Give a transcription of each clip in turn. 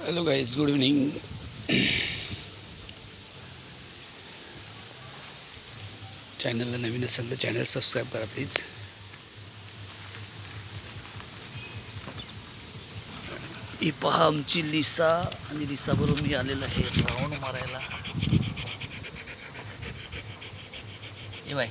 Hello guys, good evening. चॅनलला नवीन असेल तर चॅनल सबस्क्राईब करा प्लीज. ही पहा आमची लिसा, आणि लिसाबरोबर मी आलेला आहे राऊंड मारायला. हे बाय,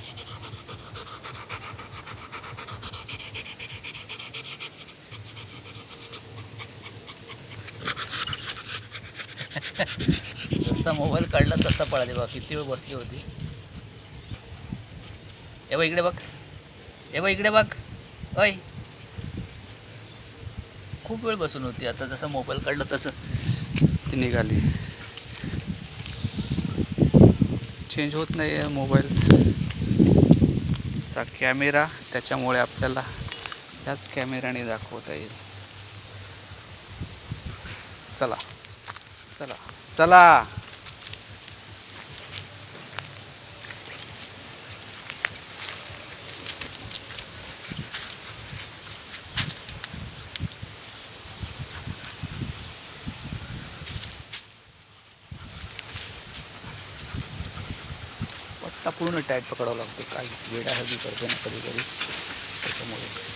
जसा मोबाईल काढला तसा पळाले बा. किती वेळ बसली होती. हे बा इकडे बघ, हे बा इकडे बघ. ओय, खूप वेळ बसून होती. आता जसा मोबाईल काढला तसं ती निघाली. चेंज होत नाही आहे मोबाईलचा कॅमेरा, त्याच्यामुळे आपल्याला त्याच कॅमेऱ्याने दाखवता येईल. चला चला चला. पट्टा पूर्ण टाईट पकडावं लागतो. काही वेळा हवी करते ना कधी कधी, त्याच्यामुळे